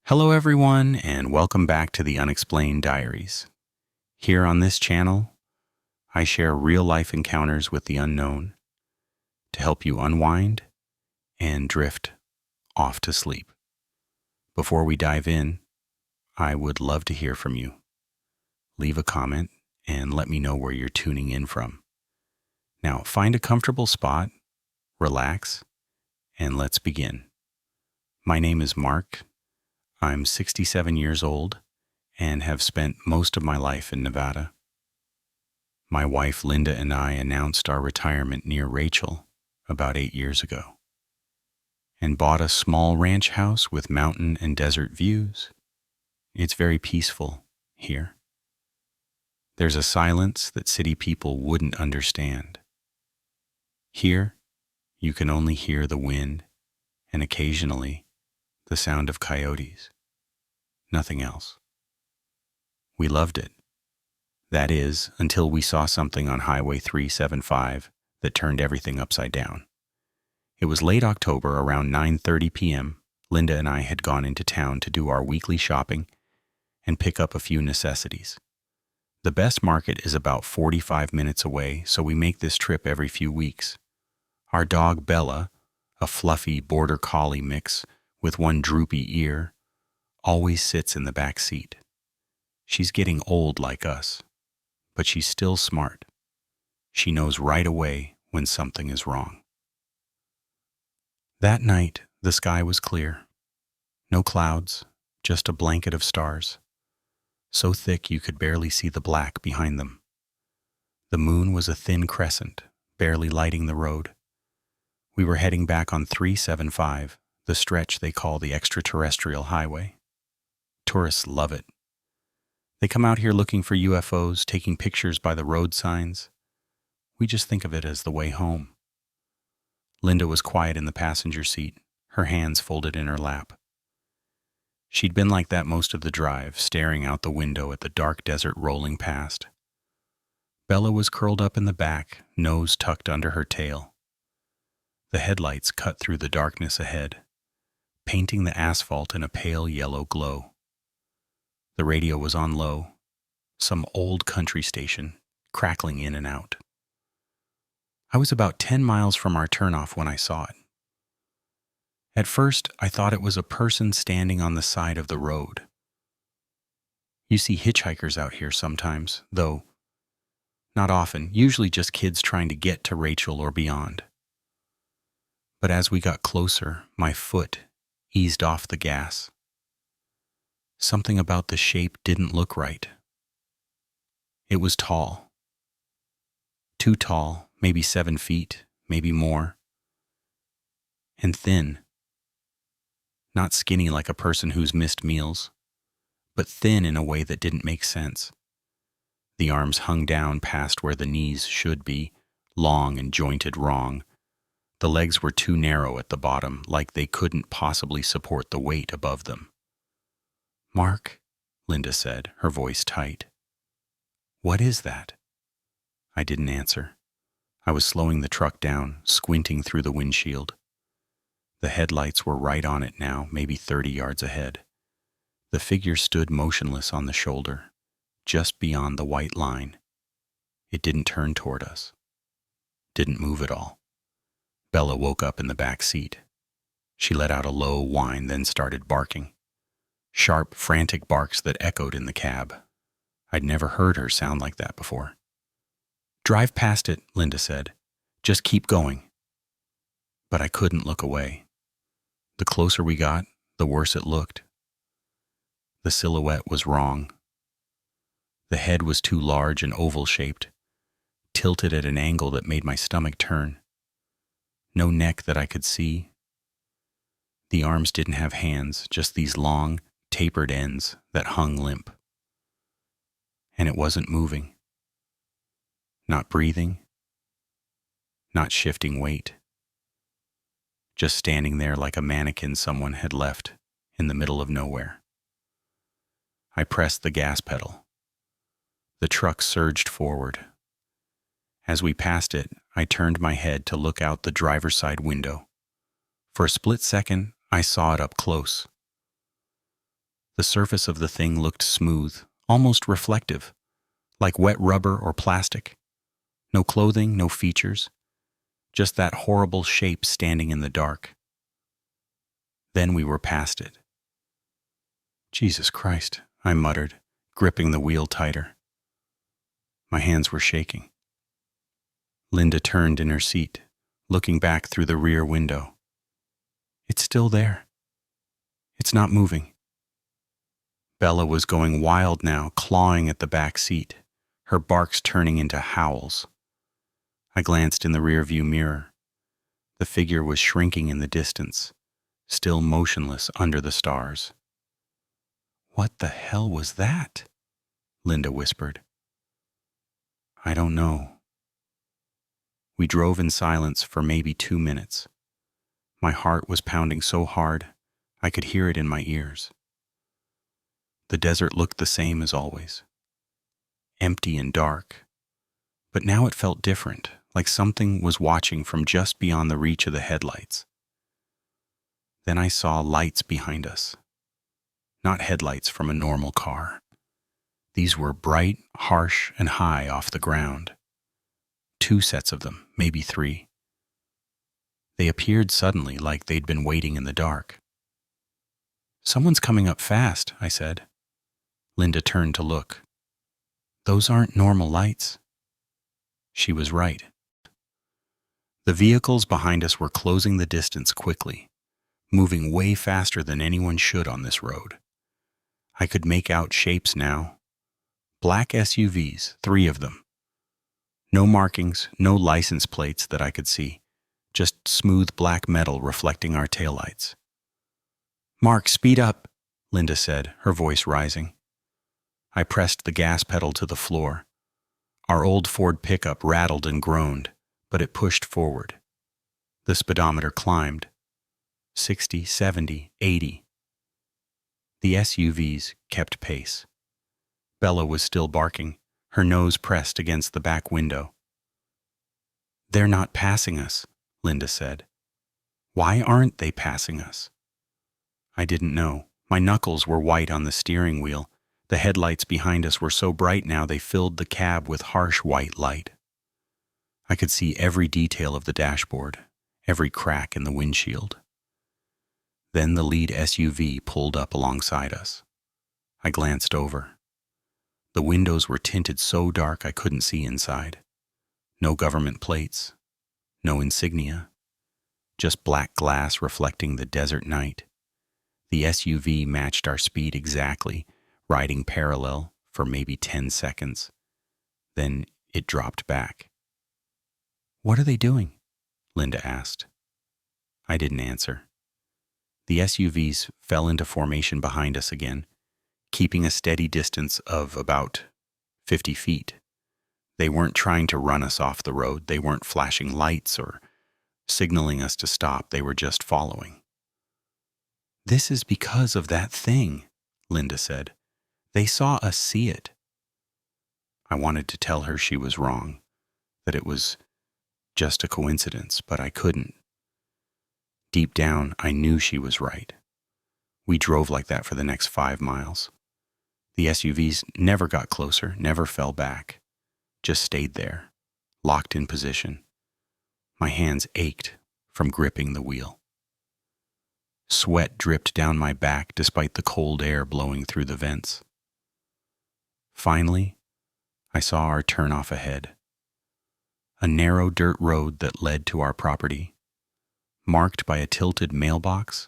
Hello everyone, and welcome back to the Unexplained Diaries. Here on this channel, I share real-life encounters with the unknown to help you unwind and drift off to sleep. Before we dive in, I would love to hear from you. Leave a comment and let me know where you're tuning in from. Now, find a comfortable spot, relax, and let's begin. My name is Mark. I'm 67 years old and have spent most of my life in Nevada. My wife Linda and I announced our retirement near Rachel about 8 years ago and bought a small ranch house with mountain and desert views. It's very peaceful here. There's a silence that city people wouldn't understand. Here, you can only hear the wind and occasionally the sound of coyotes. Nothing else. We loved it. That is, until we saw something on Highway 375 that turned everything upside down. It was late October, around 9:30 p.m. Linda and I had gone into town to do our weekly shopping and pick up a few necessities. The best market is about 45 minutes away, so we make this trip every few weeks. Our dog Bella, a fluffy border collie mix with one droopy ear, always sits in the back seat. She's getting old like us, but she's still smart. She knows right away when something is wrong. That night, the sky was clear. No clouds, just a blanket of stars, so thick you could barely see the black behind them. The moon was a thin crescent, barely lighting the road. We were heading back on 375, the stretch they call the extraterrestrial highway. Tourists love it. They come out here looking for UFOs, taking pictures by the road signs. We just think of it as the way home. Linda was quiet in the passenger seat, her hands folded in her lap. She'd been like that most of the drive, staring out the window at the dark desert rolling past. Bella was curled up in the back, nose tucked under her tail. The headlights cut through the darkness ahead, painting the asphalt in a pale yellow glow. The radio was on low, some old country station, crackling in and out. I was about 10 miles from our turnoff when I saw it. At first, I thought it was a person standing on the side of the road. You see hitchhikers out here sometimes, though not often, usually just kids trying to get to Rachel or beyond. But as we got closer, my foot eased off the gas. Something about the shape didn't look right. It was tall. Too tall, maybe 7 feet, maybe more. And thin. Not skinny like a person who's missed meals, but thin in a way that didn't make sense. The arms hung down past where the knees should be, long and jointed wrong. The legs were too narrow at the bottom, like they couldn't possibly support the weight above them. "Mark," Linda said, her voice tight. "What is that?" I didn't answer. I was slowing the truck down, squinting through the windshield. The headlights were right on it now, maybe 30 yards ahead. The figure stood motionless on the shoulder, just beyond the white line. It didn't turn toward us. Didn't move at all. Bella woke up in the back seat. She let out a low whine, then started barking. Sharp, frantic barks that echoed in the cab. I'd never heard her sound like that before. "Drive past it," Linda said. "Just keep going." But I couldn't look away. The closer we got, the worse it looked. The silhouette was wrong. The head was too large and oval-shaped, tilted at an angle that made my stomach turn. No neck that I could see. The arms didn't have hands, just these long, tapered ends that hung limp. And it wasn't moving. Not breathing. Not shifting weight. Just standing there like a mannequin someone had left in the middle of nowhere. I pressed the gas pedal. The truck surged forward. As we passed it, I turned my head to look out the driver's side window. For a split second, I saw it up close. The surface of the thing looked smooth, almost reflective, like wet rubber or plastic. No clothing, no features, just that horrible shape standing in the dark. Then we were past it. Jesus Christ, I muttered, gripping the wheel tighter. My hands were shaking. Linda turned in her seat, looking back through the rear window. It's still there. It's not moving. Bella was going wild now, clawing at the back seat, her barks turning into howls. I glanced in the rearview mirror. The figure was shrinking in the distance, still motionless under the stars. What the hell was that? Linda whispered. I don't know. We drove in silence for maybe 2 minutes. My heart was pounding so hard, I could hear it in my ears. The desert looked the same as always, empty and dark, but now it felt different, like something was watching from just beyond the reach of the headlights. Then I saw lights behind us, not headlights from a normal car. These were bright, harsh, and high off the ground. 2 sets of them, maybe 3. They appeared suddenly, like they'd been waiting in the dark. Someone's coming up fast, I said. Linda turned to look. Those aren't normal lights. She was right. The vehicles behind us were closing the distance quickly, moving way faster than anyone should on this road. I could make out shapes now. Black SUVs, 3 of them. No markings, no license plates that I could see, just smooth black metal reflecting our taillights. Mark, speed up, Linda said, her voice rising. I pressed the gas pedal to the floor. Our old Ford pickup rattled and groaned, but it pushed forward. The speedometer climbed. 60, 70, 80. The SUVs kept pace. Bella was still barking, her nose pressed against the back window. They're not passing us, Linda said. Why aren't they passing us? I didn't know. My knuckles were white on the steering wheel. The headlights behind us were so bright now they filled the cab with harsh white light. I could see every detail of the dashboard, every crack in the windshield. Then the lead SUV pulled up alongside us. I glanced over. The windows were tinted so dark I couldn't see inside. No government plates, no insignia, just black glass reflecting the desert night. The SUV matched our speed exactly, riding parallel for maybe 10 seconds. Then it dropped back. What are they doing? Linda asked. I didn't answer. The SUVs fell into formation behind us again, keeping a steady distance of about 50 feet. They weren't trying to run us off the road. They weren't flashing lights or signaling us to stop. They were just following. This is because of that thing, Linda said. They saw us see it. I wanted to tell her she was wrong, that it was just a coincidence, but I couldn't. Deep down, I knew she was right. We drove like that for the next 5 miles. The SUVs never got closer, never fell back, just stayed there, locked in position. My hands ached from gripping the wheel. Sweat dripped down my back despite the cold air blowing through the vents. Finally, I saw our turnoff ahead. A narrow dirt road that led to our property, marked by a tilted mailbox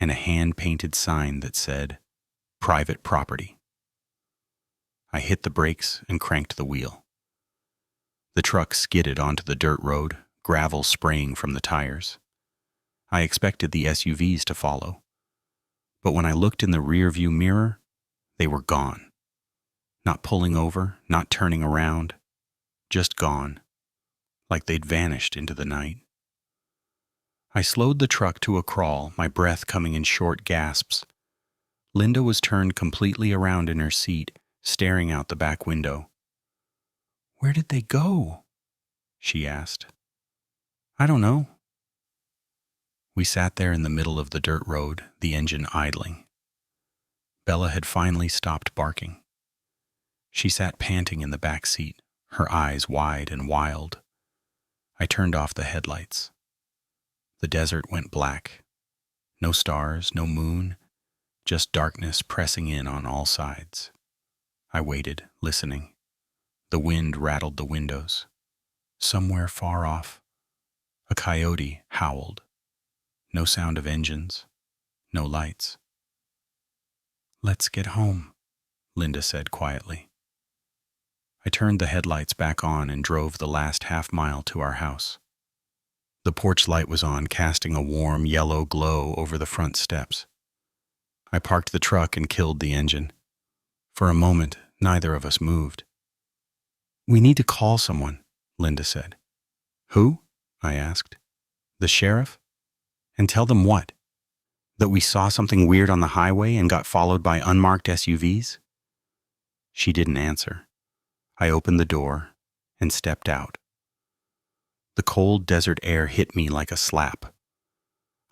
and a hand-painted sign that said, "Private Property." I hit the brakes and cranked the wheel. The truck skidded onto the dirt road, gravel spraying from the tires. I expected the SUVs to follow, but when I looked in the rearview mirror, they were gone. Not pulling over, not turning around, just gone, like they'd vanished into the night. I slowed the truck to a crawl, my breath coming in short gasps. Linda was turned completely around in her seat, staring out the back window. "Where did they go?" she asked. "I don't know." We sat there in the middle of the dirt road, the engine idling. Bella had finally stopped barking. She sat panting in the back seat, her eyes wide and wild. I turned off the headlights. The desert went black. No stars, no moon, just darkness pressing in on all sides. I waited, listening. The wind rattled the windows. Somewhere far off, a coyote howled. No sound of engines, no lights. "Let's get home," Linda said quietly. I turned the headlights back on and drove the last half-mile to our house. The porch light was on, casting a warm yellow glow over the front steps. I parked the truck and killed the engine. For a moment, neither of us moved. "We need to call someone," Linda said. "Who?" I asked. "The sheriff? And tell them what? That we saw something weird on the highway and got followed by unmarked SUVs?" She didn't answer. I opened the door and stepped out. The cold desert air hit me like a slap.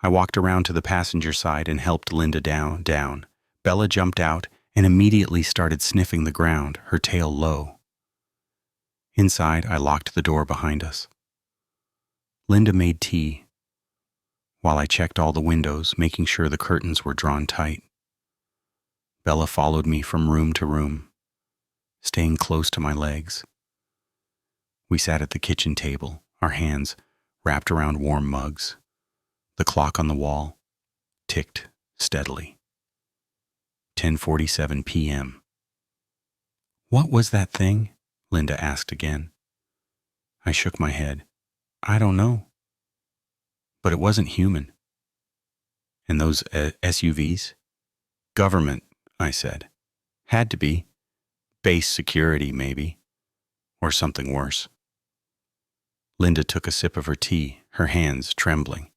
I walked around to the passenger side and helped Linda down. Bella jumped out and immediately started sniffing the ground, her tail low. Inside, I locked the door behind us. Linda made tea, while I checked all the windows, making sure the curtains were drawn tight. Bella followed me from room to room, staying close to my legs. We sat at the kitchen table, our hands wrapped around warm mugs. The clock on the wall ticked steadily. 10:47 p.m. "What was that thing?" Linda asked again. I shook my head. "I don't know. But it wasn't human." "And those SUVs?" "Government," I said. "Had to be. Base security, maybe. Or something worse." Linda took a sip of her tea, her hands trembling.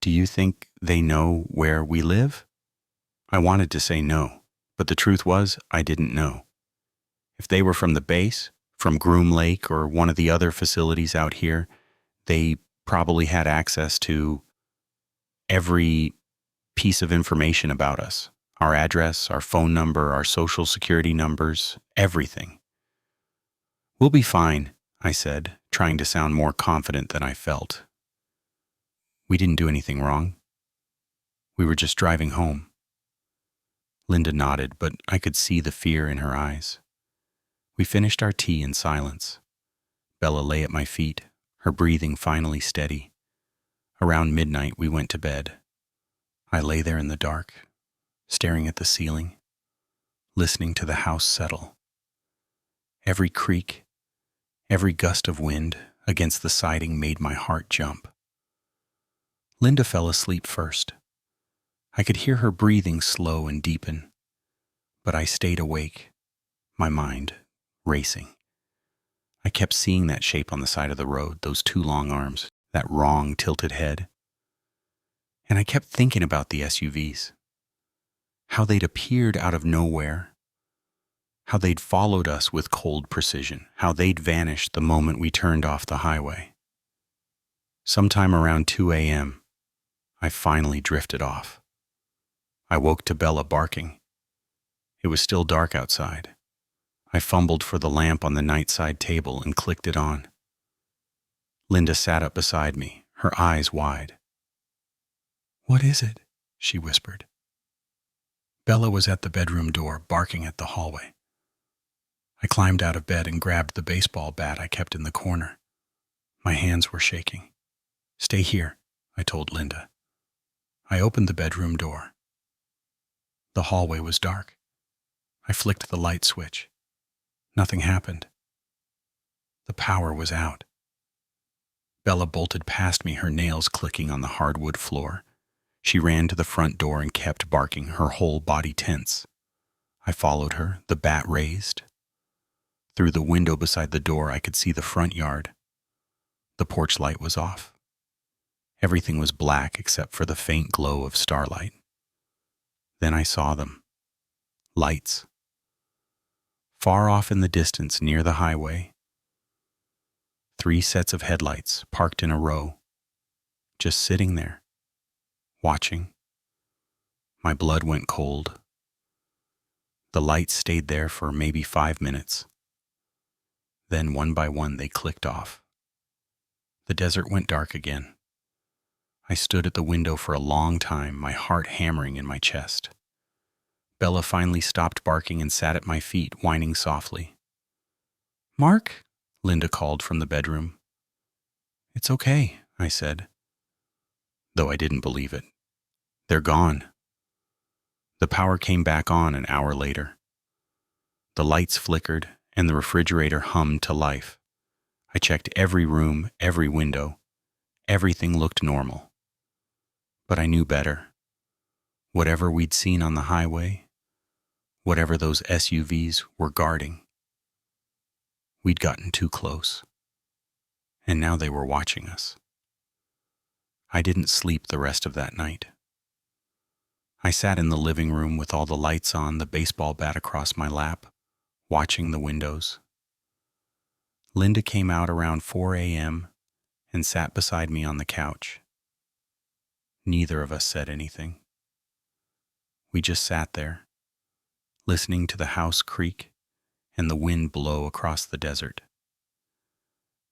"Do you think they know where we live?" I wanted to say no, but the truth was I didn't know. If they were from the base, from Groom Lake or one of the other facilities out here, they probably had access to every piece of information about us. Our address, our phone number, our social security numbers, everything. "We'll be fine," I said, trying to sound more confident than I felt. "We didn't do anything wrong. We were just driving home." Linda nodded, but I could see the fear in her eyes. We finished our tea in silence. Bella lay at my feet, her breathing finally steady. Around midnight, we went to bed. I lay there in the dark, staring at the ceiling, listening to the house settle. Every creak, every gust of wind against the siding made my heart jump. Linda fell asleep first. I could hear her breathing slow and deepen, but I stayed awake, my mind racing. I kept seeing that shape on the side of the road, those two long arms, that wrong tilted head. And I kept thinking about the SUVs, how they'd appeared out of nowhere, how they'd followed us with cold precision, how they'd vanished the moment we turned off the highway. Sometime around 2 a.m., I finally drifted off. I woke to Bella barking. It was still dark outside. I fumbled for the lamp on the nightside table and clicked it on. Linda sat up beside me, her eyes wide. "What is it?" she whispered. Bella was at the bedroom door, barking at the hallway. I climbed out of bed and grabbed the baseball bat I kept in the corner. My hands were shaking. "Stay here," I told Linda. I opened the bedroom door. The hallway was dark. I flicked the light switch. Nothing happened. The power was out. Bella bolted past me, her nails clicking on the hardwood floor. She ran to the front door and kept barking, her whole body tense. I followed her, the bat raised. Through the window beside the door, I could see the front yard. The porch light was off. Everything was black except for the faint glow of starlight. Then I saw them. Lights. Far off in the distance, near the highway, 3 sets of headlights parked in a row, just sitting there, watching. My blood went cold. The lights stayed there for maybe 5 minutes. Then, one by one, they clicked off. The desert went dark again. I stood at the window for a long time, my heart hammering in my chest. Bella finally stopped barking and sat at my feet, whining softly. "Mark?" Linda called from the bedroom. "It's okay," I said, though I didn't believe it. "They're gone." The power came back on an hour later. The lights flickered and the refrigerator hummed to life. I checked every room, every window. Everything looked normal. But I knew better. Whatever we'd seen on the highway, whatever those SUVs were guarding, we'd gotten too close. And now they were watching us. I didn't sleep the rest of that night. I sat in the living room with all the lights on, the baseball bat across my lap, watching the windows. Linda came out around 4 a.m. and sat beside me on the couch. Neither of us said anything. We just sat there, listening to the house creak and the wind blow across the desert.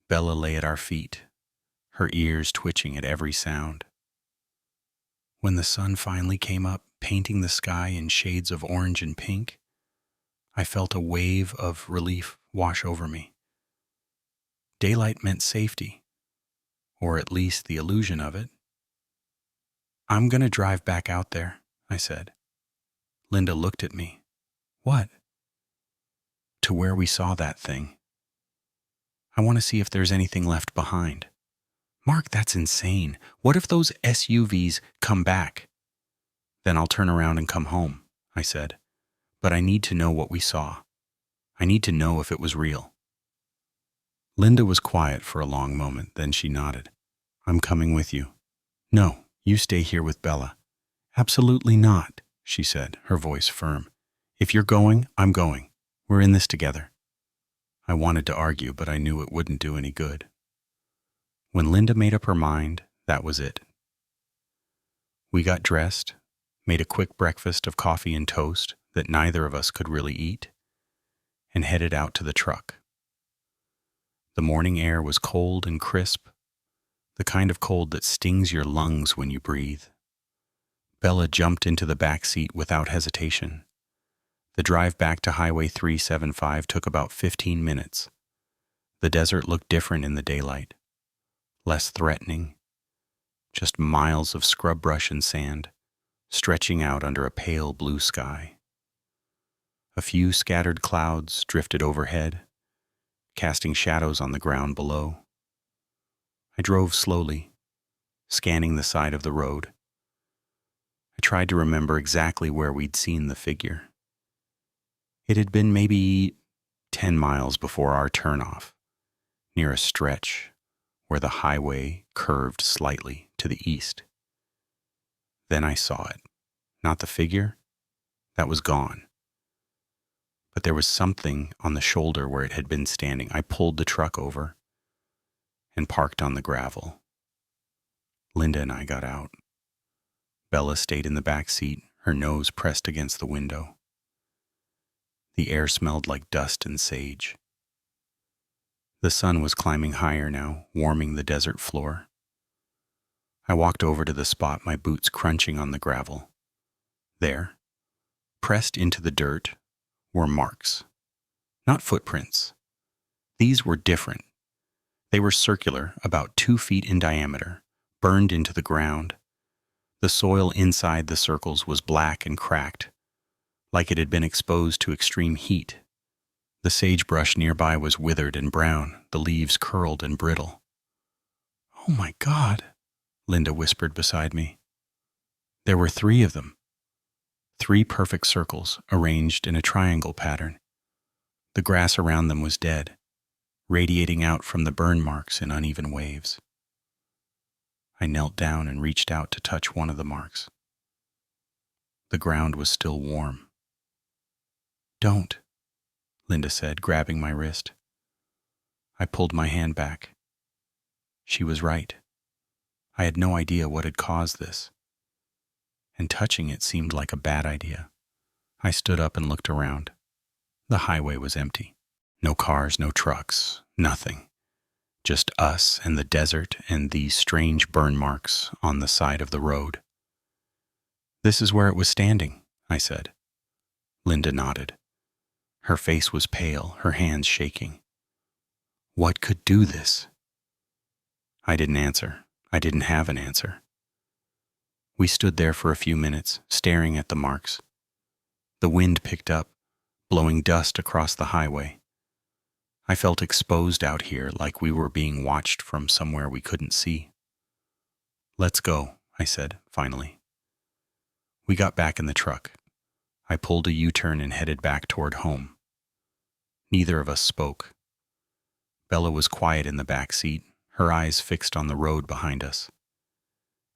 Bella lay at our feet, her ears twitching at every sound. When the sun finally came up, painting the sky in shades of orange and pink, I felt a wave of relief wash over me. Daylight meant safety, or at least the illusion of it. "I'm going to drive back out there," I said. Linda looked at me. "What?" "To where we saw that thing. I want to see if there's anything left behind." "Mark, that's insane. What if those SUVs come back?" "Then I'll turn around and come home," I said. "But I need to know what we saw. I need to know if it was real." Linda was quiet for a long moment, then she nodded. "I'm coming with you." "No, you stay here with Bella." "Absolutely not," she said, her voice firm. "If you're going, I'm going. We're in this together." I wanted to argue, but I knew it wouldn't do any good. When Linda made up her mind, that was it. We got dressed, made a quick breakfast of coffee and toast that neither of us could really eat, and headed out to the truck. The morning air was cold and crisp, the kind of cold that stings your lungs when you breathe. Bella jumped into the back seat without hesitation. The drive back to Highway 375 took about 15 minutes. The desert looked different in the daylight, less threatening, just miles of scrub brush and sand, stretching out under a pale blue sky. A few scattered clouds drifted overhead, casting shadows on the ground below. I drove slowly, scanning the side of the road. I tried to remember exactly where we'd seen the figure. It had been maybe 10 miles before our turnoff, near a stretch where the highway curved slightly to the east. Then I saw it. Not the figure. That was gone. But there was something on the shoulder where it had been standing. I pulled the truck over and parked on the gravel. Linda and I got out. Bella stayed in the back seat, her nose pressed against the window. The air smelled like dust and sage. The sun was climbing higher now, warming the desert floor. I walked over to the spot, my boots crunching on the gravel. There, pressed into the dirt, were marks. Not footprints. These were different. They were circular, about 2 feet in diameter, burned into the ground. The soil inside the circles was black and cracked, like it had been exposed to extreme heat. The sagebrush nearby was withered and brown, the leaves curled and brittle. "Oh my God," Linda whispered beside me. There were 3 of them. 3 perfect circles arranged in a triangle pattern. The grass around them was dead, radiating out from the burn marks in uneven waves. I knelt down and reached out to touch one of the marks. The ground was still warm. "Don't," Linda said, grabbing my wrist. I pulled my hand back. She was right. I had no idea what had caused this, and touching it seemed like a bad idea. I stood up and looked around. The highway was empty. No cars, no trucks, nothing. Just us and the desert and these strange burn marks on the side of the road. "This is where it was standing," I said. Linda nodded. Her face was pale, her hands shaking. What could do this? I didn't answer. I didn't have an answer. We stood there for a few minutes, staring at the marks. The wind picked up, blowing dust across the highway. I felt exposed out here, like we were being watched from somewhere we couldn't see. "Let's go," I said, finally. We got back in the truck. I pulled a U-turn and headed back toward home. Neither of us spoke. Bella was quiet in the back seat, her eyes fixed on the road behind us.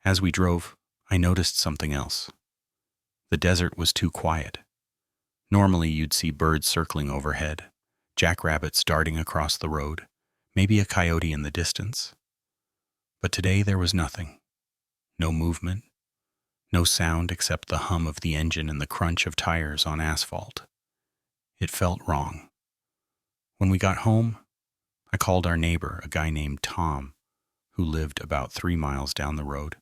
As we drove, I noticed something else. The desert was too quiet. Normally you'd see birds circling overhead, jackrabbits darting across the road, maybe a coyote in the distance. But today there was nothing. No movement, no sound except the hum of the engine and the crunch of tires on asphalt. It felt wrong. When we got home, I called our neighbor, a guy named Tom, who lived about 3 miles down the road.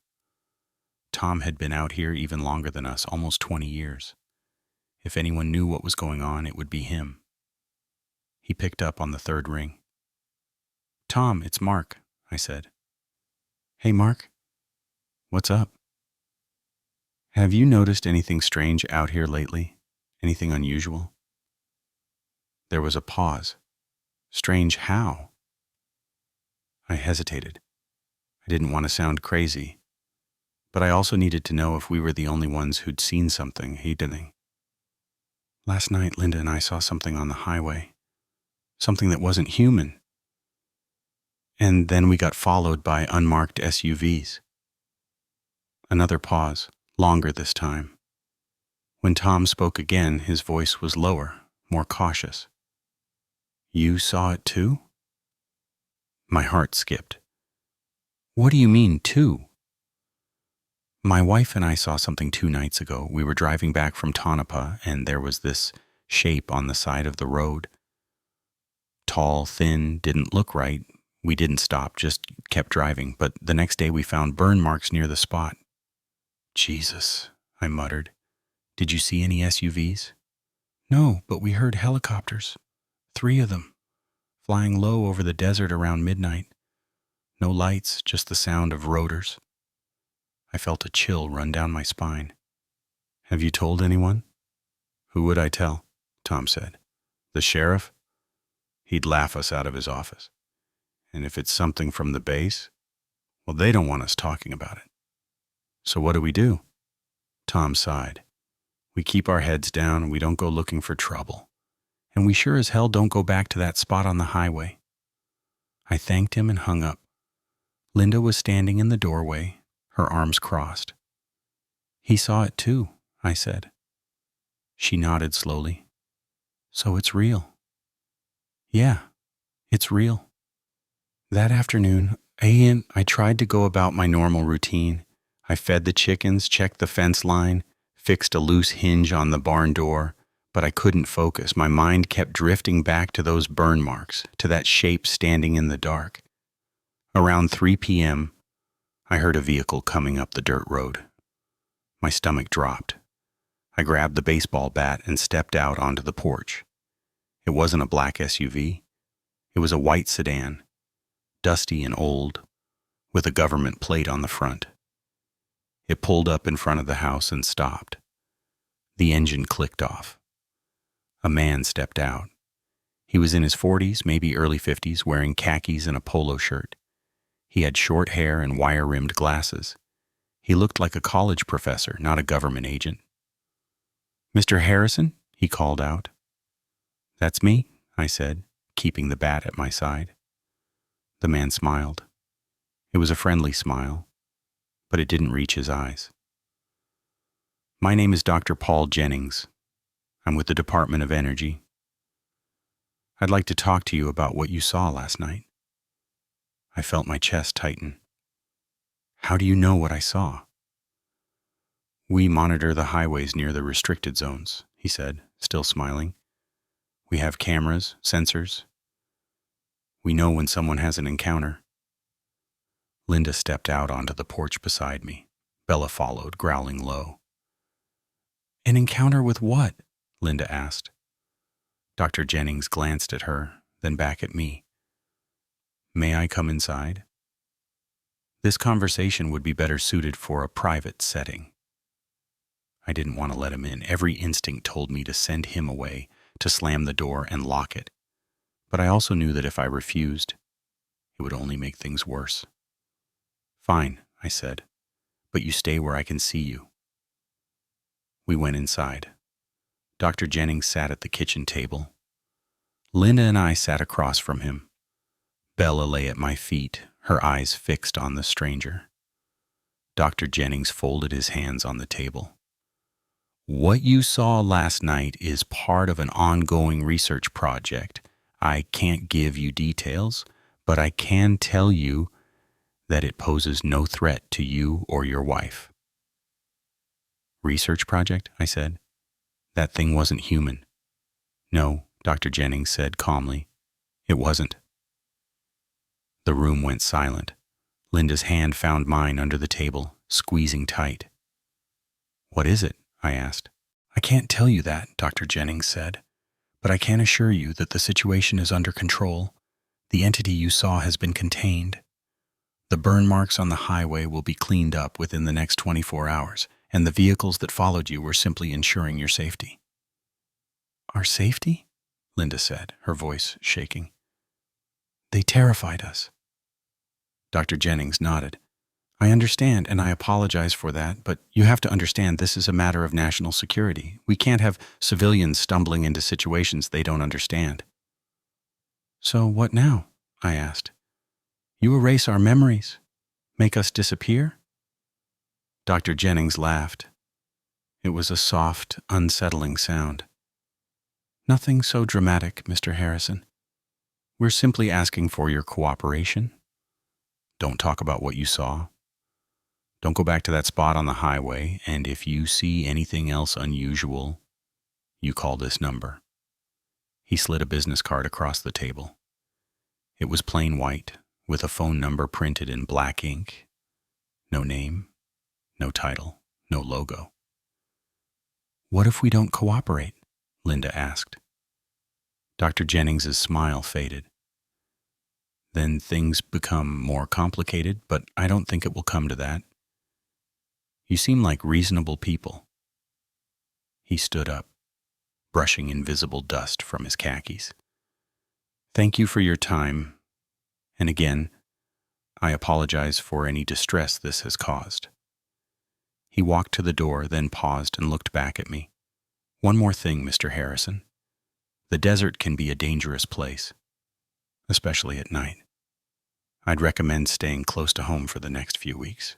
Tom had been out here even longer than us, almost 20 years. If anyone knew what was going on, it would be him. He picked up on the third ring. "Tom, it's Mark," I said. "Hey, Mark. What's up? Have you noticed anything strange out here lately? Anything unusual?" There was a pause. Strange how? I hesitated. I didn't want to sound crazy, but I also needed to know if we were the only ones who'd seen something he didn't. "Last night, Linda and I saw something on the highway. Something that wasn't human. And then we got followed by unmarked SUVs. Another pause, longer this time. When Tom spoke again, his voice was lower, more cautious. "You saw it too?" My heart skipped. "What do you mean, too?" "My wife and I saw something 2 nights ago. We were driving back from Tonopah, and there was this shape on the side of the road. Tall, thin, didn't look right. We didn't stop, just kept driving, but the next day we found burn marks near the spot." "Jesus," I muttered. "Did you see any SUVs?" "No, but we heard helicopters. 3 of them, flying low over the desert around midnight. No lights, just the sound of rotors." I felt a chill run down my spine. "Have you told anyone?" "Who would I tell?" Tom said. "The sheriff? He'd laugh us out of his office. And if it's something from the base, well, they don't want us talking about it." "So what do we do?" Tom sighed. "We keep our heads down and we don't go looking for trouble. And we sure as hell don't go back to that spot on the highway." I thanked him and hung up. Linda was standing in the doorway, her arms crossed. "He saw it too," I said. She nodded slowly. "So it's real?" "Yeah, it's real." That afternoon, I tried to go about my normal routine. I fed the chickens, checked the fence line, fixed a loose hinge on the barn door, but I couldn't focus. My mind kept drifting back to those burn marks, to that shape standing in the dark. Around 3 p.m., I heard a vehicle coming up the dirt road. My stomach dropped. I grabbed the baseball bat and stepped out onto the porch. It wasn't a black SUV. It was a white sedan, dusty and old, with a government plate on the front. It pulled up in front of the house and stopped. The engine clicked off. A man stepped out. He was in his 40s, maybe early 50s, wearing khakis and a polo shirt. He had short hair and wire-rimmed glasses. He looked like a college professor, not a government agent. "Mr. Harrison?" he called out. "That's me," I said, keeping the bat at my side. The man smiled. It was a friendly smile, but it didn't reach his eyes. "My name is Dr. Paul Jennings. I'm with the Department of Energy. I'd like to talk to you about what you saw last night." I felt my chest tighten. "How do you know what I saw?" "We monitor the highways near the restricted zones," he he said, still smiling. We have cameras, sensors. We know when someone has an encounter. Linda stepped out onto the porch beside me. Bella followed, growling low. An encounter with what? Linda asked. Dr. Jennings glanced at her, then back at me. May I come inside? This conversation would be better suited for a private setting. I didn't want to let him in. Every instinct told me to send him away, to slam the door and lock it. But I also knew that if I refused, it would only make things worse. Fine, I said, but you stay where I can see you. We went inside. Dr. Jennings sat at the kitchen table. Linda and I sat across from him. Bella lay at my feet, her eyes fixed on the stranger. Dr. Jennings folded his hands on the table. What you saw last night is part of an ongoing research project. I can't give you details, but I can tell you that it poses no threat to you or your wife. Research project? I said. That thing wasn't human. No, Dr. Jennings said calmly. It wasn't. The room went silent. Linda's hand found mine under the table, squeezing tight. What is it? I asked. I can't tell you that, Dr. Jennings said, but I can assure you that the situation is under control. The entity you saw has been contained. The burn marks on the highway will be cleaned up within the next 24 hours, and the vehicles that followed you were simply ensuring your safety. Our safety? Linda said, her voice shaking. They terrified us. Dr. Jennings nodded. I understand, and I apologize for that, but you have to understand this is a matter of national security. We can't have civilians stumbling into situations they don't understand. So what now? I asked. You erase our memories? Make us disappear? Dr. Jennings laughed. It was a soft, unsettling sound. Nothing so dramatic, Mr. Harrison. We're simply asking for your cooperation. Don't talk about what you saw. Don't go back to that spot on the highway, and if you see anything else unusual, you call this number. He slid a business card across the table. It was plain white, with a phone number printed in black ink. No name, no title, no logo. What if we don't cooperate? Linda asked. Dr. Jennings's smile faded. Then things become more complicated, but I don't think it will come to that. You seem like reasonable people. He stood up, brushing invisible dust from his khakis. Thank you for your time, and again, I apologize for any distress this has caused. He walked to the door, then paused and looked back at me. One more thing, Mr. Harrison. The desert can be a dangerous place, especially at night. I'd recommend staying close to home for the next few weeks.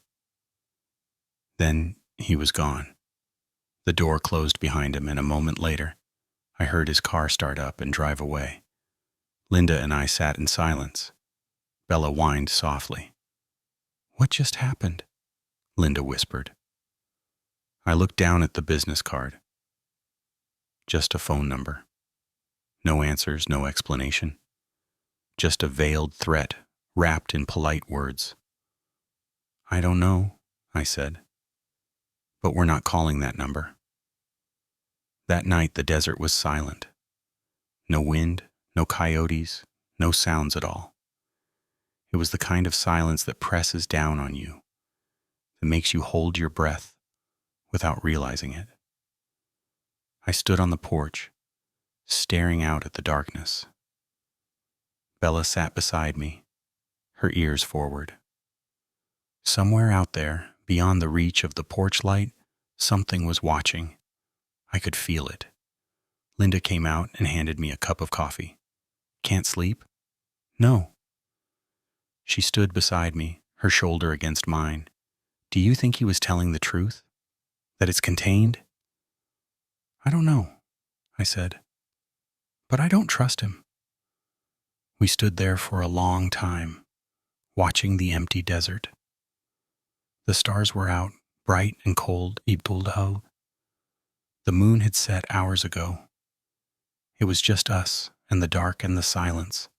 Then he was gone. The door closed behind him, and a moment later, I heard his car start up and drive away. Linda and I sat in silence. Bella whined softly. What just happened? Linda whispered. I looked down at the business card. Just a phone number. No answers, no explanation. Just a veiled threat, wrapped in polite words. I don't know, I said. But we're not calling that number. That night the desert was silent. No wind, no coyotes, no sounds at all. It was the kind of silence that presses down on you, that makes you hold your breath without realizing it. I stood on the porch, staring out at the darkness. Bella sat beside me, her ears forward. Somewhere out there, beyond the reach of the porch light, something was watching. I could feel it. Linda came out and handed me a cup of coffee. Can't sleep? No. She stood beside me, her shoulder against mine. Do you think he was telling the truth? That it's contained? I don't know, I said. But I don't trust him. We stood there for a long time, watching the empty desert. The stars were out, bright and cold, the The moon had set hours ago. It was just us and the dark and the silence.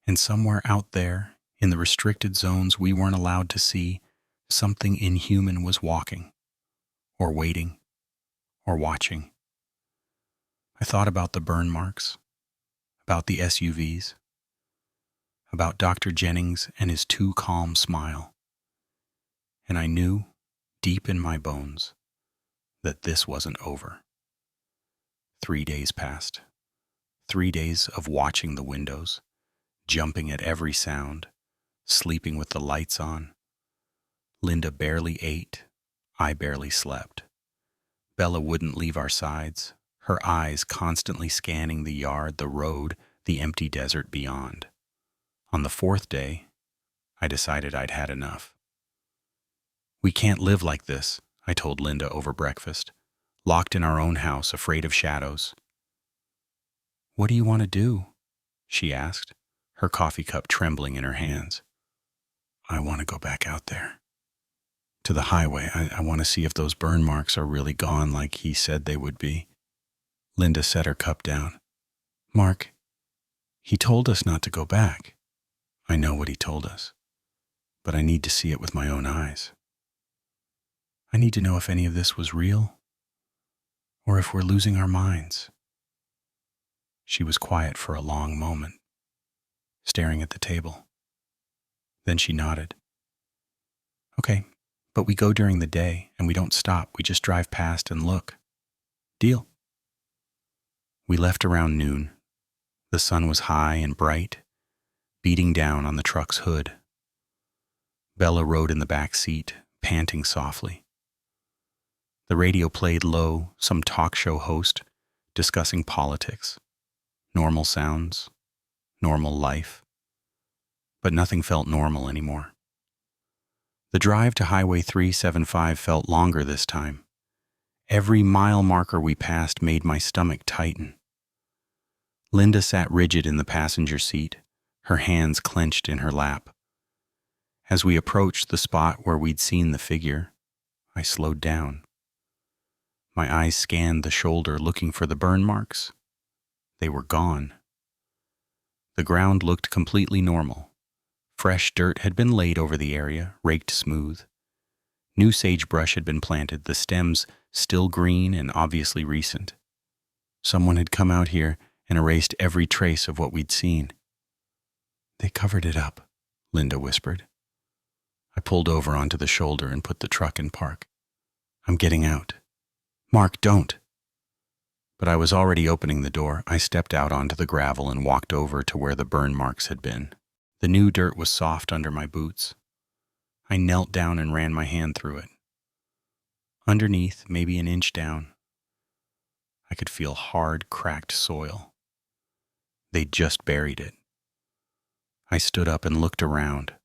And somewhere out there, in the restricted zones we weren't allowed to see, something inhuman was walking, or waiting, or watching. I thought about the burn marks, about the SUVs, about Dr. Jennings and his too calm smile. And I knew, deep in my bones, that this wasn't over. 3 days passed. 3 days of watching the windows, jumping at every sound, sleeping with the lights on. Linda barely ate. I barely slept. Bella wouldn't leave our sides, her eyes constantly scanning the yard, the road, the empty desert beyond. On the 4th day, I decided I'd had enough. "We can't live like this," I told Linda over breakfast, locked in our own house, afraid of shadows. "What do you want to do?" she asked, her coffee cup trembling in her hands. "I want to go back out there. To the highway. I want to see if those burn marks are really gone like he said they would be." Linda set her cup down. "Mark, he told us not to go back." "I know what he told us, but I need to see it with my own eyes. I need to know if any of this was real, or if we're losing our minds." She was quiet for a long moment, staring at the table. Then she nodded. "Okay, but we go during the day, and we don't stop. We just drive past and look. Deal?" We left around noon. The sun was high and bright, beating down on the truck's hood. Bella rode in the back seat, panting softly. The radio played low, some talk show host discussing politics. Normal sounds, normal life. But nothing felt normal anymore. The drive to Highway 375 felt longer this time. Every mile marker we passed made my stomach tighten. Linda sat rigid in the passenger seat, her hands clenched in her lap. As we approached the spot where we'd seen the figure, I slowed down. My eyes scanned the shoulder looking for the burn marks. They were gone. The ground looked completely normal. Fresh dirt had been laid over the area, raked smooth. New sagebrush had been planted, the stems still green and obviously recent. Someone had come out here and erased every trace of what we'd seen. "They covered it up," Linda whispered. I pulled over onto the shoulder and put the truck in park. "I'm getting out." "Mark, don't." But I was already opening the door. I stepped out onto the gravel and walked over to where the burn marks had been. The new dirt was soft under my boots. I knelt down and ran my hand through it. Underneath, maybe an inch down, I could feel hard, cracked soil. They'd just buried it. I stood up and looked around.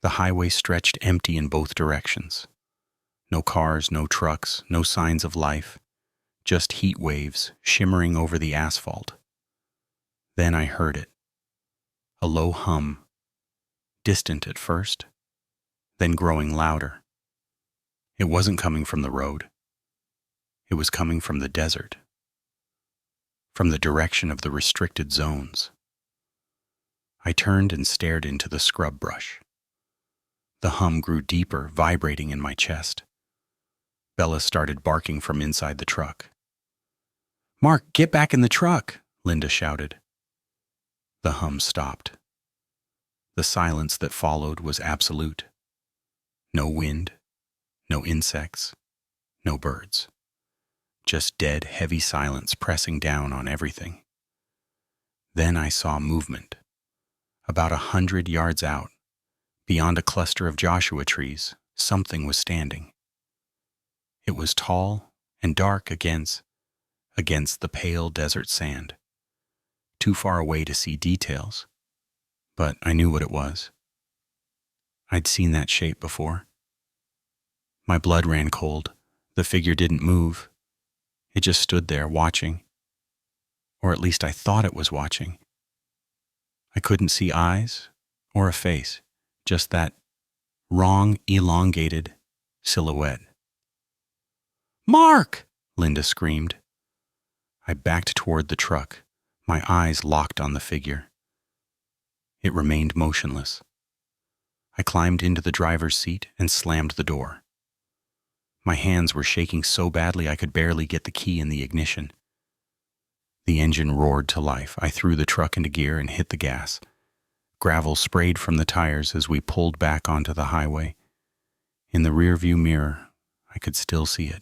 The highway stretched empty in both directions. No cars, no trucks, no signs of life. Just heat waves shimmering over the asphalt. Then I heard it. A low hum, distant at first, then growing louder. It wasn't coming from the road. It was coming from the desert, from the direction of the restricted zones. I turned and stared into the scrub brush. The hum grew deeper, vibrating in my chest. Bella started barking from inside the truck. "Mark, get back in the truck," Linda shouted. The hum stopped. The silence that followed was absolute. No wind, no insects, no birds. Just dead, heavy silence pressing down on everything. Then I saw movement. About 100 yards out, beyond a cluster of Joshua trees, something was standing. It was tall and dark against the pale desert sand. Too far away to see details, but I knew what it was. I'd seen that shape before. My blood ran cold. The figure didn't move. It just stood there watching. Or at least I thought it was watching. I couldn't see eyes or a face, just that wrong, elongated silhouette. "Mark!" Linda screamed. I backed toward the truck, my eyes locked on the figure. It remained motionless. I climbed into the driver's seat and slammed the door. My hands were shaking so badly I could barely get the key in the ignition. The engine roared to life. I threw the truck into gear and hit the gas. Gravel sprayed from the tires as we pulled back onto the highway. In the rearview mirror, I could still see it.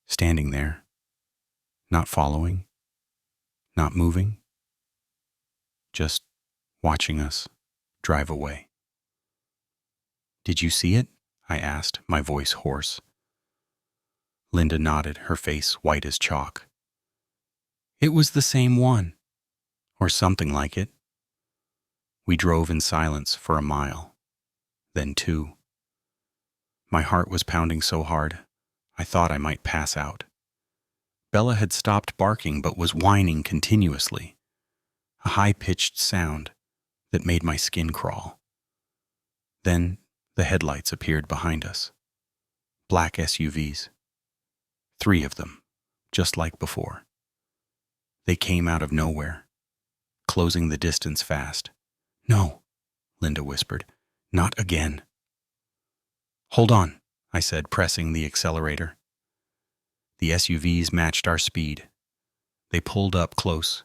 Standing there, not following, not moving, just watching us drive away. "Did you see it?" I asked, my voice hoarse. Linda nodded, her face white as chalk. "It was the same one, or something like it." We drove in silence for a mile, then 2. My heart was pounding so hard, I thought I might pass out. Bella had stopped barking but was whining continuously, a high-pitched sound that made my skin crawl. Then the headlights appeared behind us. Black SUVs. 3 of them, just like before. They came out of nowhere, closing the distance fast. "No," Linda whispered. "Not again." "Hold on," I said, pressing the accelerator. The SUVs matched our speed. They pulled up close,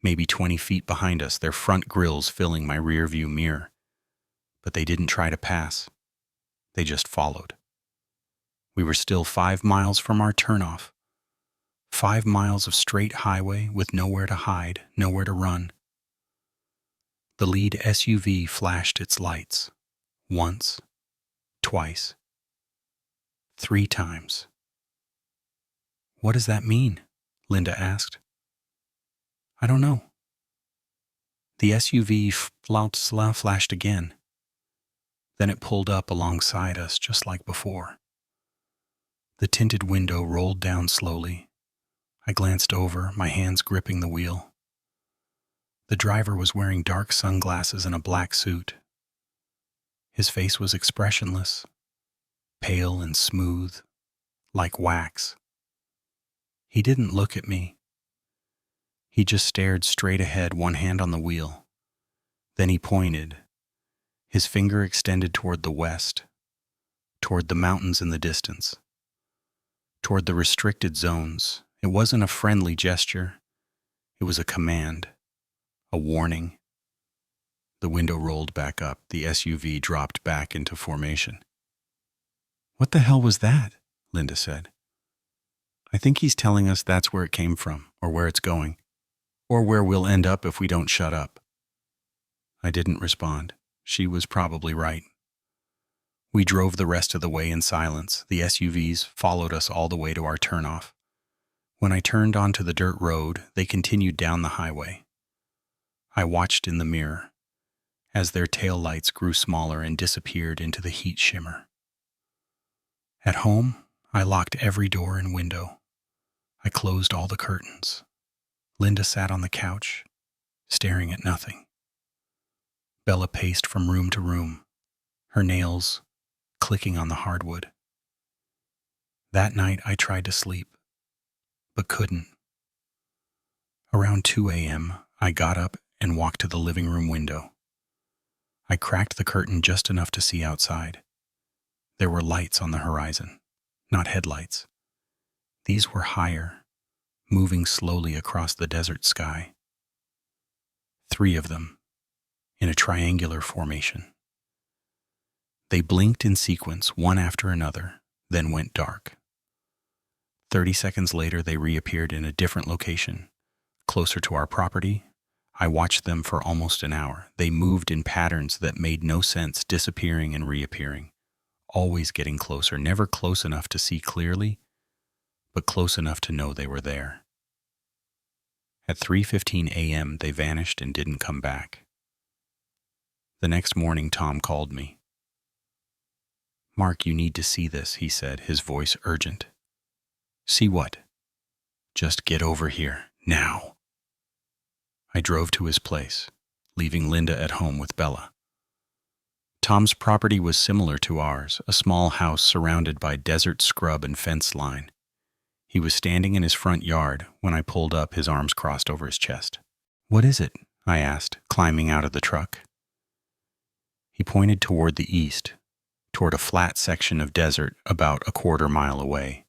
maybe 20 feet behind us, their front grills filling my rearview mirror. But they didn't try to pass. They just followed. We were still 5 miles from our turnoff. 5 miles of straight highway with nowhere to hide, nowhere to run. The lead SUV flashed its lights. Once, twice, 3 times. "What does that mean?" Linda asked. "I don't know." The SUV flashed again. Then it pulled up alongside us just like before. The tinted window rolled down slowly. I glanced over, my hands gripping the wheel. The driver was wearing dark sunglasses and a black suit. His face was expressionless, pale and smooth, like wax. He didn't look at me. He just stared straight ahead, one hand on the wheel. Then he pointed. His finger extended toward the west, toward the mountains in the distance, toward the restricted zones. It wasn't a friendly gesture. It was a command, a warning. The window rolled back up. The SUV dropped back into formation. "What the hell was that?" Linda said. "I think he's telling us that's where it came from, or where it's going, or where we'll end up if we don't shut up." I didn't respond. She was probably right. We drove the rest of the way in silence. The SUVs followed us all the way to our turnoff. When I turned onto the dirt road, they continued down the highway. I watched in the mirror as their taillights grew smaller and disappeared into the heat shimmer. At home, I locked every door and window. I closed all the curtains. Linda sat on the couch, staring at nothing. Bella paced from room to room, her nails clicking on the hardwood. That night I tried to sleep, but couldn't. Around 2 a.m., I got up and walked to the living room window. I cracked the curtain just enough to see outside. There were lights on the horizon, not headlights. These were higher, moving slowly across the desert sky. 3 of them, in a triangular formation. They blinked in sequence, one after another, then went dark. 30 seconds later, they reappeared in a different location, closer to our property. I watched them for almost an hour. They moved in patterns that made no sense, disappearing and reappearing, always getting closer, never close enough to see clearly, but close enough to know they were there. At 3:15 a.m., they vanished and didn't come back. The next morning, Tom called me. "Mark, you need to see this," he said, his voice urgent. "See what?" "Just get over here, now." I drove to his place, leaving Linda at home with Bella. Tom's property was similar to ours, a small house surrounded by desert scrub and fence line. He was standing in his front yard when I pulled up, his arms crossed over his chest. "What is it?" I asked, climbing out of the truck. He pointed toward the east, toward a flat section of desert about a quarter-mile away.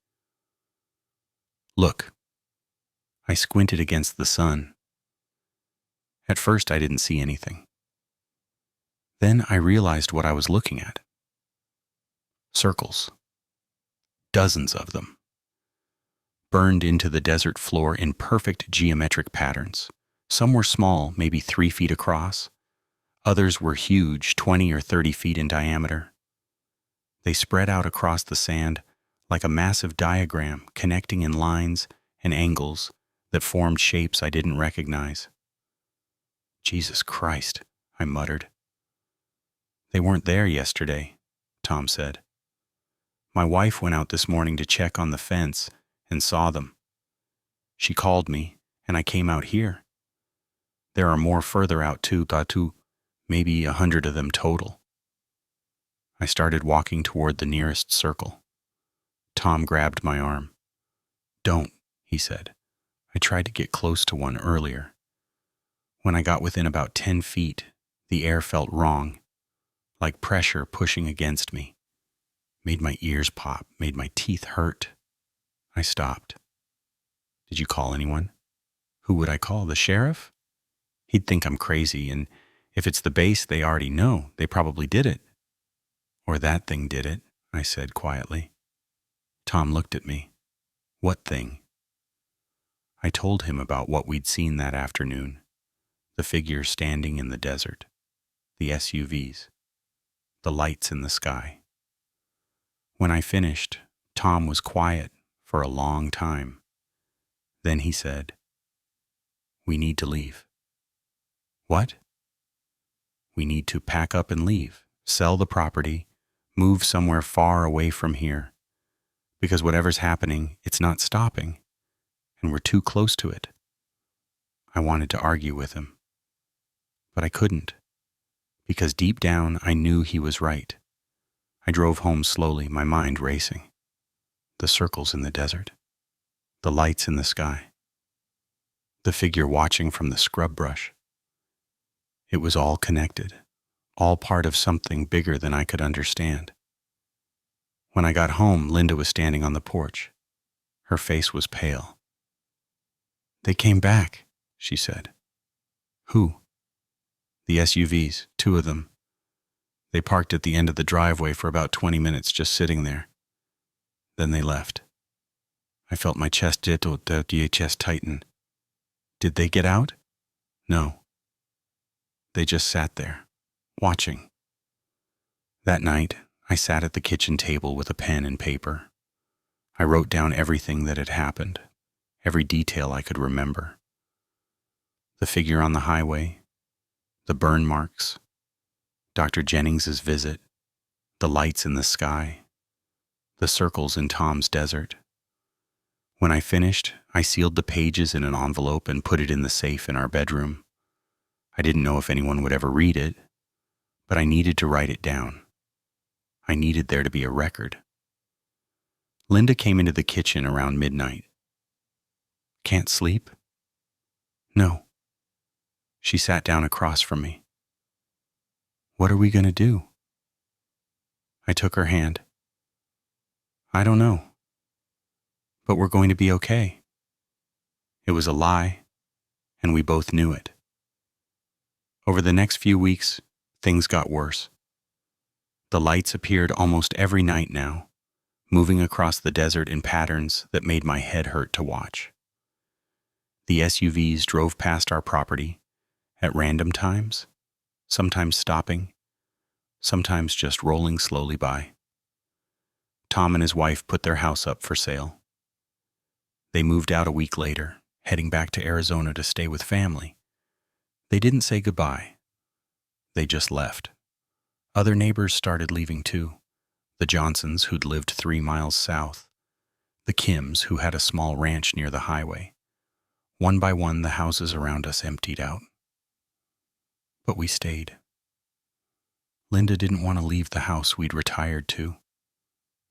"Look." I squinted against the sun. At first I didn't see anything. Then I realized what I was looking at. Circles. Dozens of them. Burned into the desert floor in perfect geometric patterns. Some were small, maybe 3 feet across. Others were huge, 20 or 30 feet in diameter. They spread out across the sand like a massive diagram, connecting in lines and angles that formed shapes I didn't recognize. "Jesus Christ," I muttered. "They weren't there yesterday," Tom said. "My wife went out this morning to check on the fence and saw them. She called me, and I came out here. There are more further out too, maybe 100 of them total." I started walking toward the nearest circle. Tom grabbed my arm. "Don't," he said. "I tried to get close to one earlier. When I got within about 10 feet, the air felt wrong, like pressure pushing against me. Made my ears pop, made my teeth hurt." I stopped. "Did you call anyone?" "Who would I call? The sheriff? He'd think I'm crazy, and if it's the base, they already know. They probably did it." "Or that thing did it," I said quietly. Tom looked at me. "What thing?" I told him about what we'd seen that afternoon. The figures standing in the desert, the SUVs, the lights in the sky. When I finished, Tom was quiet for a long time. Then he said, "We need to leave." "What?" "We need to pack up and leave, sell the property, move somewhere far away from here. Because whatever's happening, it's not stopping, and we're too close to it." I wanted to argue with him, but I couldn't, because deep down I knew he was right. I drove home slowly, my mind racing. The circles in the desert, the lights in the sky, the figure watching from the scrub brush. It was all connected, all part of something bigger than I could understand. When I got home, Linda was standing on the porch. Her face was pale. "They came back," she said. "Who?" "The SUVs, 2 of them. They parked at the end of the driveway for about 20 minutes, just sitting there. Then they left." I felt my chest tighten. "Did they get out?" "No. They just sat there, watching." That night, I sat at the kitchen table with a pen and paper. I wrote down everything that had happened, every detail I could remember. The figure on the highway, the burn marks, Dr. Jennings's visit, the lights in the sky, the circles in Tom's desert. When I finished, I sealed the pages in an envelope and put it in the safe in our bedroom. I didn't know if anyone would ever read it, but I needed to write it down. I needed there to be a record. Linda came into the kitchen around midnight. "Can't sleep?" "No." She sat down across from me. "What are we going to do?" I took her hand. "I don't know. But we're going to be okay." It was a lie, and we both knew it. Over the next few weeks, things got worse. The lights appeared almost every night now, moving across the desert in patterns that made my head hurt to watch. The SUVs drove past our property at random times, sometimes stopping, sometimes just rolling slowly by. Tom and his wife put their house up for sale. They moved out a week later, heading back to Arizona to stay with family. They didn't say goodbye. They just left. Other neighbors started leaving too. The Johnsons, who'd lived 3 miles south. The Kims, who had a small ranch near the highway. One by one, the houses around us emptied out. But we stayed. Linda didn't want to leave the house we'd retired to,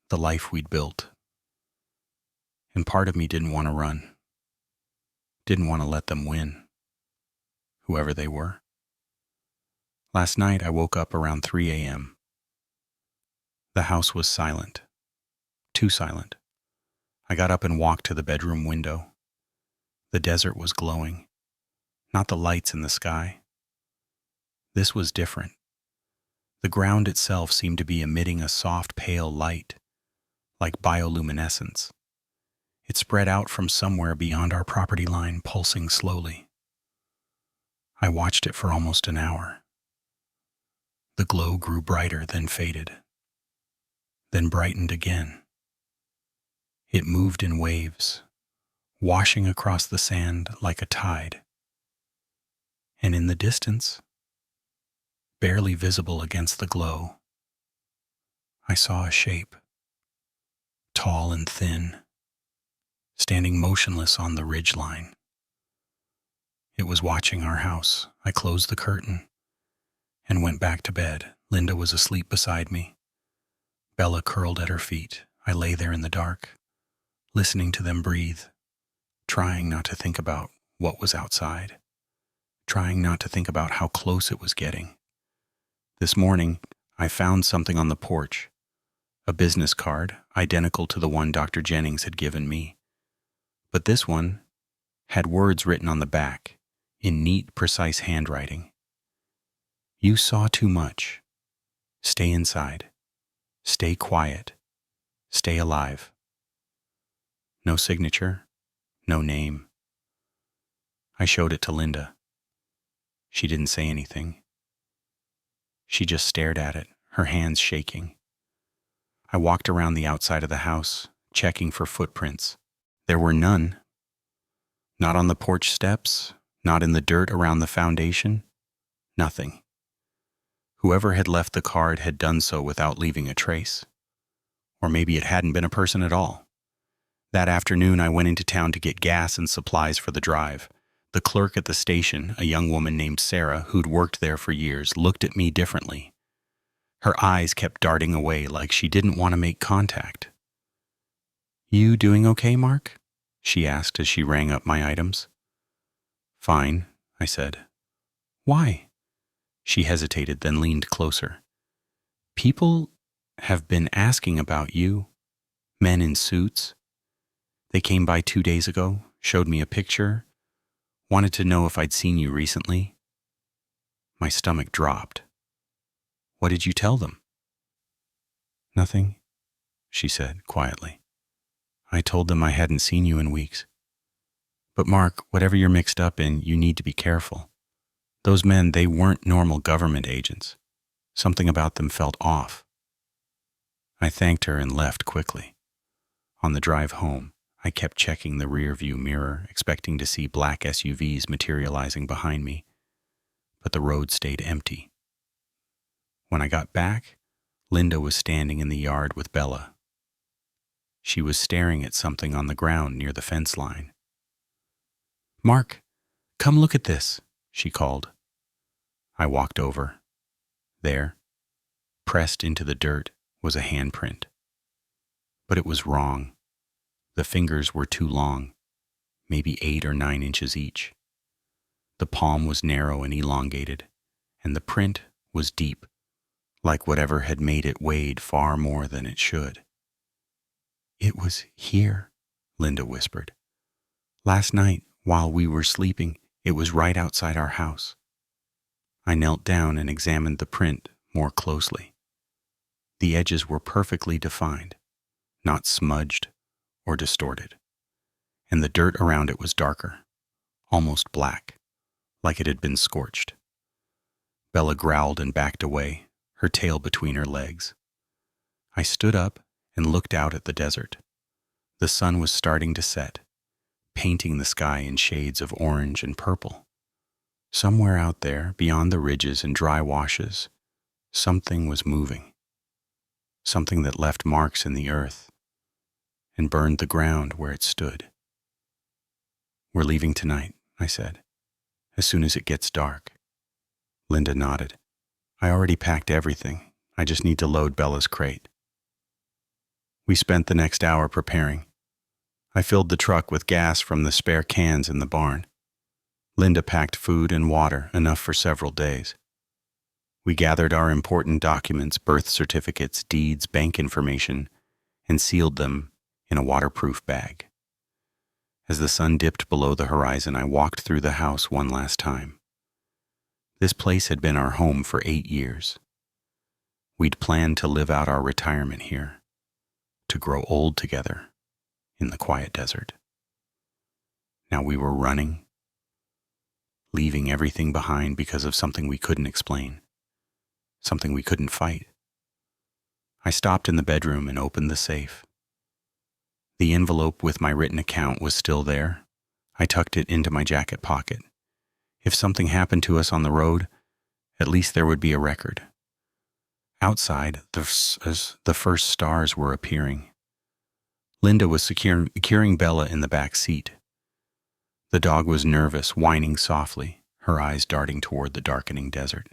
the life we'd built. and part of me didn't want to run, didn't want to let them win, whoever they were. Last night I woke up around 3 a.m. The house was silent, too silent. I got up and walked to the bedroom window. The desert was glowing, not the lights in the sky. This was different. The ground itself seemed to be emitting a soft, pale light, like bioluminescence. It spread out from somewhere beyond our property line, pulsing slowly. I watched it for almost an hour. The glow grew brighter, then faded, then brightened again. It moved in waves, washing across the sand like a tide. And in the distance, barely visible against the glow, I saw a shape, tall and thin, standing motionless on the ridgeline. It was watching our house. I closed the curtain and went back to bed. Linda was asleep beside me. Bella curled at her feet. I lay there in the dark, listening to them breathe, trying not to think about what was outside, trying not to think about how close it was getting. This morning, I found something on the porch, a business card identical to the one Dr. Jennings had given me. But this one had words written on the back in neat, precise handwriting. You saw too much. Stay inside. Stay quiet. Stay alive. No signature, no name. I showed it to Linda. She didn't say anything. She just stared at it, her hands shaking. I walked around the outside of the house, checking for footprints. There were none. Not on the porch steps, not in the dirt around the foundation. Nothing. Whoever had left the card had done so without leaving a trace. Or maybe it hadn't been a person at all. That afternoon, I went into town to get gas and supplies for the drive. The clerk at the station, a young woman named Sarah, who'd worked there for years, looked at me differently. Her eyes kept darting away like she didn't want to make contact. You doing okay, Mark? She asked as she rang up my items. Fine, I said. Why? She hesitated, then leaned closer. People have been asking about you. Men in suits. They came by 2 days ago, showed me a picture, wanted to know if I'd seen you recently. My stomach dropped. What did you tell them? Nothing, she said quietly. I told them I hadn't seen you in weeks. But Mark, whatever you're mixed up in, you need to be careful. Those men, they weren't normal government agents. Something about them felt off. I thanked her and left quickly. On the drive home, I kept checking the rear-view mirror, expecting to see black SUVs materializing behind me, but the road stayed empty. When I got back, Linda was standing in the yard with Bella. She was staring at something on the ground near the fence line. Mark, come look at this, she called. I walked over. There, pressed into the dirt, was a handprint. But it was wrong. The fingers were too long, maybe 8 or 9 inches each. The palm was narrow and elongated, and the print was deep, like whatever had made it weighed far more than it should. It was here, Linda whispered. Last night, while we were sleeping, it was right outside our house. I knelt down and examined the print more closely. The edges were perfectly defined, not smudged or distorted, and the dirt around it was darker, almost black, like it had been scorched. Bella growled and backed away, her tail between her legs. I stood up and looked out at the desert. The sun was starting to set, painting the sky in shades of orange and purple. Somewhere out there, beyond the ridges and dry washes, something was moving. Something that left marks in the earth and burned the ground where it stood. We're leaving tonight, I said, as soon as it gets dark. Linda nodded. I already packed everything. I just need to load Bella's crate. We spent the next hour preparing. I filled the truck with gas from the spare cans in the barn. Linda packed food and water, enough for several days. We gathered our important documents, birth certificates, deeds, bank information, and sealed them in a waterproof bag. As the sun dipped below the horizon, I walked through the house one last time. This place had been our home for 8 years. We'd planned to live out our retirement here, to grow old together in the quiet desert. Now we were running, leaving everything behind because of something we couldn't explain, something we couldn't fight. I stopped in the bedroom and opened the safe. The envelope with my written account was still there. I tucked it into my jacket pocket. If something happened to us on the road, at least there would be a record. Outside, the first stars were appearing. Linda was securing Bella in the back seat. The dog was nervous, whining softly, her eyes darting toward the darkening desert.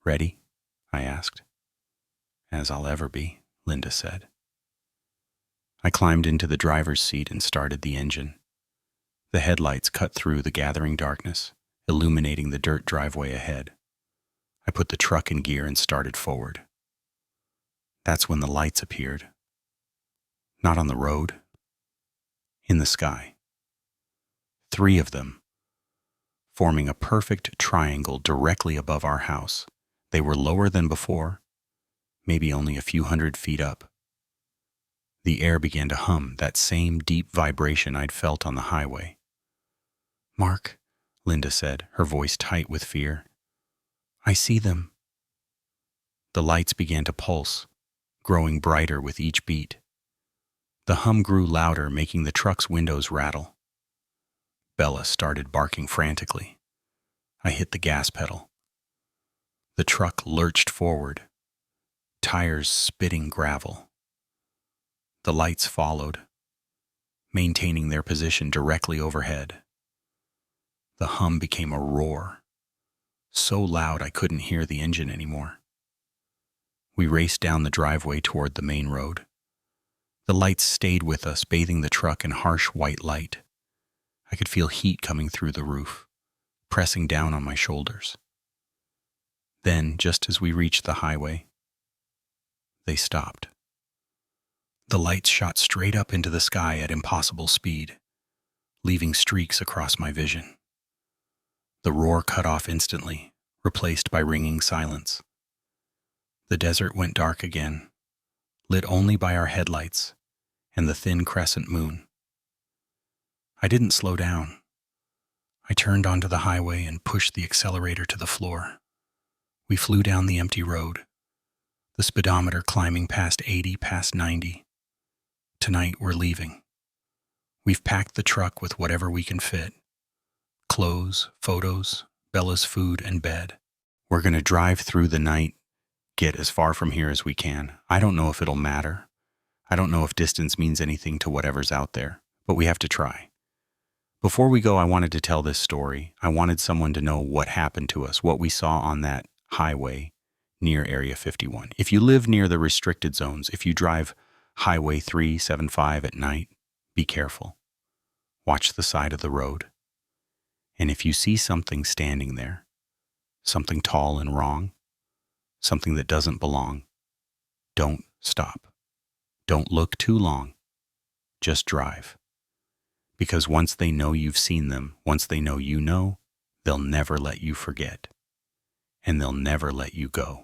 "Ready?" I asked. "As I'll ever be," Linda said. I climbed into the driver's seat and started the engine. The headlights cut through the gathering darkness, illuminating the dirt driveway ahead. I put the truck in gear and started forward. That's when the lights appeared. Not on the road, in the sky. 3 of them, forming a perfect triangle directly above our house. They were lower than before, maybe only a few hundred feet up. The air began to hum, that same deep vibration I'd felt on the highway. "Mark," Linda said, her voice tight with fear, "I see them." The lights began to pulse, growing brighter with each beat. The hum grew louder, making the truck's windows rattle. Bella started barking frantically. I hit the gas pedal. The truck lurched forward, tires spitting gravel. The lights followed, maintaining their position directly overhead. The hum became a roar, so loud I couldn't hear the engine anymore. We raced down the driveway toward the main road. The lights stayed with us, bathing the truck in harsh white light. I could feel heat coming through the roof, pressing down on my shoulders. Then, just as we reached the highway, they stopped. The lights shot straight up into the sky at impossible speed, leaving streaks across my vision. The roar cut off instantly, replaced by ringing silence. The desert went dark again, lit only by our headlights and the thin crescent moon. I didn't slow down. I turned onto the highway and pushed the accelerator to the floor. We flew down the empty road, the speedometer climbing past 80, past 90. Tonight we're leaving. We've packed the truck with whatever we can fit. Clothes, photos, Bella's food, and bed. We're going to drive through the night, get as far from here as we can. I don't know if it'll matter. I don't know if distance means anything to whatever's out there, but we have to try. Before we go, I wanted to tell this story. I wanted someone to know what happened to us, what we saw on that highway near Area 51. If you live near the restricted zones, if you drive Highway 375 at night, be careful. Watch the side of the road. And if you see something standing there, something tall and wrong, something that doesn't belong, don't stop. Don't look too long. Just drive. Because once they know you've seen them, once they know you know, they'll never let you forget. And they'll never let you go.